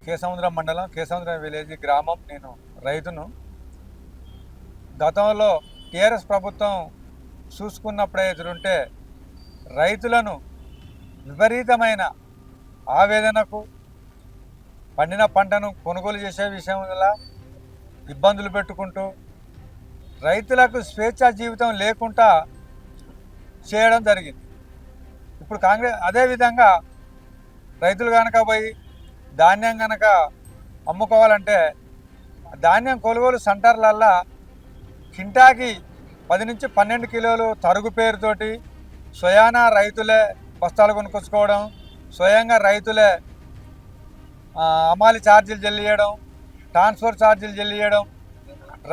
కేసముద్రం మండలం కేసముద్రం విలేజ్ గ్రామం. నేను రైతును. గతంలో టీఆర్ఎస్ ప్రభుత్వం చూసుకున్నప్పుడే ఎదురుంటే రైతులను విపరీతమైన ఆవేదనకు, పండిన పంటను కొనుగోలు చేసే విషయంలో ఇబ్బందులు పెట్టుకుంటూ రైతులకు స్వేచ్ఛా జీవితం లేకుండా చేయడం జరిగింది. ఇప్పుడు కాంగ్రెస్ అదేవిధంగా రైతులు కనుక పోయి ధాన్యం కనుక అమ్ముకోవాలంటే ధాన్యం కొనుగోలు సెంటర్లల్లో కింటాకి 10 నుంచి 12 కిలోలు తరుగు పేరుతోటి స్వయానా రైతులే బస్తాలు కొనుక్కొచ్చుకోవడం, స్వయంగా రైతులే అమాలి ఛార్జీలు చెల్లియడం, ట్రాన్స్ఫర్ ఛార్జీలు చెల్లియడం,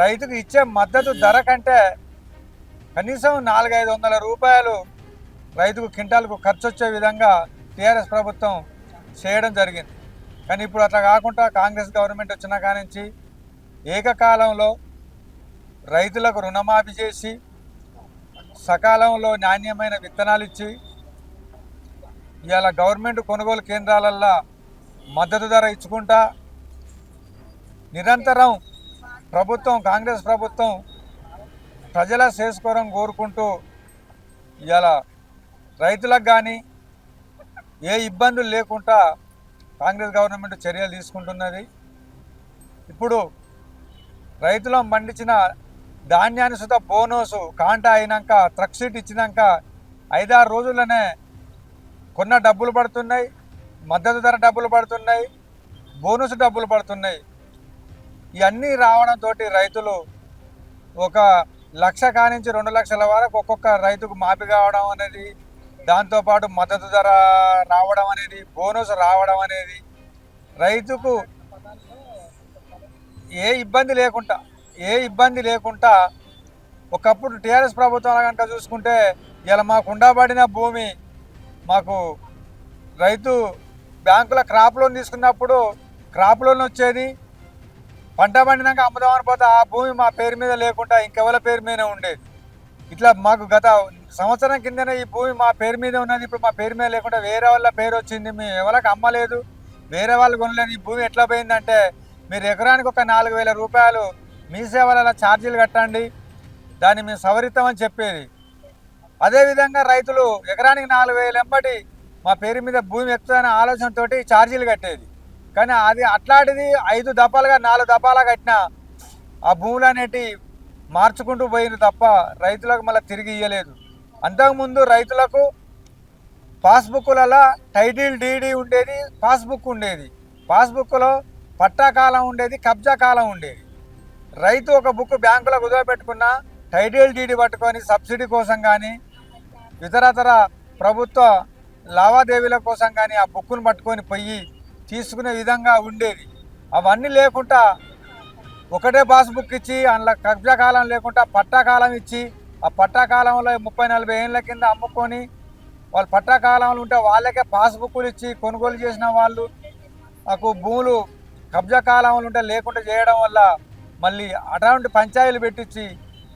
రైతుకు ఇచ్చే మద్దతు ధర కంటే కనీసం 400-500 రూపాయలు రైతుకు క్వింటాల్కు ఖర్చు వచ్చే విధంగా టీఆర్ఎస్ ప్రభుత్వం చేయడం జరిగింది. కానీ ఇప్పుడు అట్లా కాకుండా కాంగ్రెస్ గవర్నమెంట్ వచ్చిన కానించి ఏకకాలంలో రైతులకు రుణమాఫీ చేసి, సకాలంలో నాణ్యమైన విత్తనాలు ఇచ్చి, ఇవాళ గవర్నమెంట్ కొనుగోలు కేంద్రాలల్లో మద్దతు ధర ఇచ్చుకుంటా నిరంతరం ప్రభుత్వం, కాంగ్రెస్ ప్రభుత్వం ప్రజల శ్రేయస్కరం కోరుకుంటూ ఇవాళ రైతులకు కానీ ఏ ఇబ్బందులు లేకుండా కాంగ్రెస్ గవర్నమెంట్ చర్యలు తీసుకుంటున్నది. ఇప్పుడు రైతులం పండించిన ధాన్యాన్ని సుధా బోనసు కాంటా అయినాక, ట్రక్ సీట్ ఇచ్చినాక 5-6 రోజుల్లోనే కొన్న డబ్బులు పడుతున్నాయి, మద్దతు ధర డబ్బులు పడుతున్నాయి, బోనస్ డబ్బులు పడుతున్నాయి. ఇవన్నీ రావడంతో రైతులు 1 లక్ష కానించి 2 లక్షల వరకు ఒక్కొక్క రైతుకు మాఫీ కావడం అనేది, దాంతోపాటు మద్దతు ధర రావడం అనేది, బోనస్ రావడం అనేది రైతుకు ఏ ఇబ్బంది లేకుండా ఒకప్పుడు టీఆర్ఎస్ ప్రభుత్వం కనుక చూసుకుంటే ఇలా మాకు ఉండబడిన భూమి, మాకు రైతు బ్యాంకుల క్రాప్ లోన్ తీసుకున్నప్పుడు క్రాప్ లోన్ వచ్చేది, పంట పండినాక అమ్ముదామని పోతే ఆ భూమి మా పేరు మీద లేకుండా ఇంకెవరి పేరు మీద ఉండేది. ఇట్లా మాకు గత సంవత్సరం కిందనే ఈ భూమి మా పేరు మీద ఉన్నది, ఇప్పుడు మా పేరు మీద లేకుండా వేరే వాళ్ళ పేరు వచ్చింది, మేము ఎవరికి అమ్మలేదు, వేరే వాళ్ళు కొనలేదు. ఈ భూమి ఎట్లా పోయిందంటే మీరు ఎకరానికి 4,000 రూపాయలు మీ సేవల ఛార్జీలు కట్టండి, దాన్ని మేము సవరిస్తామని చెప్పేది. అదేవిధంగా రైతులు ఎకరానికి 4,000 ఎంబటి మా పేరు మీద భూమి ఎక్కుతుందనే ఆలోచనతో ఛార్జీలు కట్టేది. కానీ అది అట్లాంటిది 5 దఫాలుగా 4 దఫాలుగా కట్టిన ఆ భూములు అనేటి మార్చుకుంటూ పోయింది తప్ప రైతులకు మళ్ళీ తిరిగి ఇవ్వలేదు. అంతకుముందు రైతులకు పాస్బుక్లలో టైటిల్ డీడీ ఉండేది, పాస్బుక్ ఉండేది. పాస్బుక్లో పట్టా కాలం ఉండేది, కబ్జా కాలం ఉండేది. రైతు ఒక బుక్ బ్యాంకులో కుదవపెట్టుకున్న టైటిల్ డీడీ పట్టుకొని సబ్సిడీ కోసం కానీ ఇతరతర ప్రభుత్వ లావాదేవీల కోసం కానీ ఆ బుక్కును పట్టుకొని పోయి తీసుకునే విధంగా ఉండేది. అవన్నీ లేకుండా ఒకటే పాస్బుక్ ఇచ్చి అందులో కబ్జా కాలం లేకుండా పట్టా కాలం ఇచ్చి, ఆ పట్టా కాలంలో 30-40 ఏళ్ళ కింద అమ్ముకొని వాళ్ళు పట్టా కాలంలో ఉంటే వాళ్ళకే పాస్బుక్లు ఇచ్చి కొనుగోలు చేసిన వాళ్ళు నాకు భూములు కబ్జా కాలంలో ఉంటే లేకుండా చేయడం వల్ల మళ్ళీ అటువంటి పంచాయతీలు పెట్టించి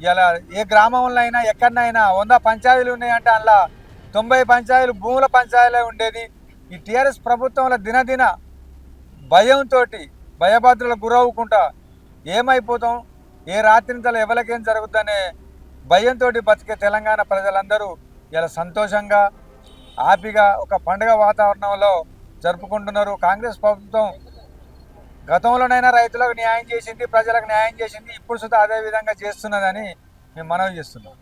ఇలా ఏ గ్రామంలో అయినా ఎక్కడైనా 100 పంచాయతీలు ఉన్నాయంటే అందులో 90 పంచాయతీలు భూముల పంచాయతీలే ఉండేది. ఈ టీఆర్ఎస్ ప్రభుత్వంలో దినదిన భయంతో భయభద్రలకు గురవుకుంటా ఏమైపోతాం, ఏ రాత్రింతలో ఎవరికేం జరుగుతుందనే భయంతో బతికే తెలంగాణ ప్రజలందరూ ఇలా సంతోషంగా హ్యాపీగా ఒక పండుగ వాతావరణంలో జరుపుకుంటున్నారు. కాంగ్రెస్ ప్రభుత్వం గతంలోనైనా రైతులకు న్యాయం చేసింది, ప్రజలకు న్యాయం చేసింది, ఇప్పుడు సుధా అదే విధంగా చేస్తున్నదని మేము మనవి చేస్తున్నాం.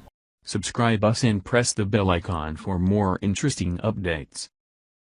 Subscribe us and press the bell icon for more interesting updates.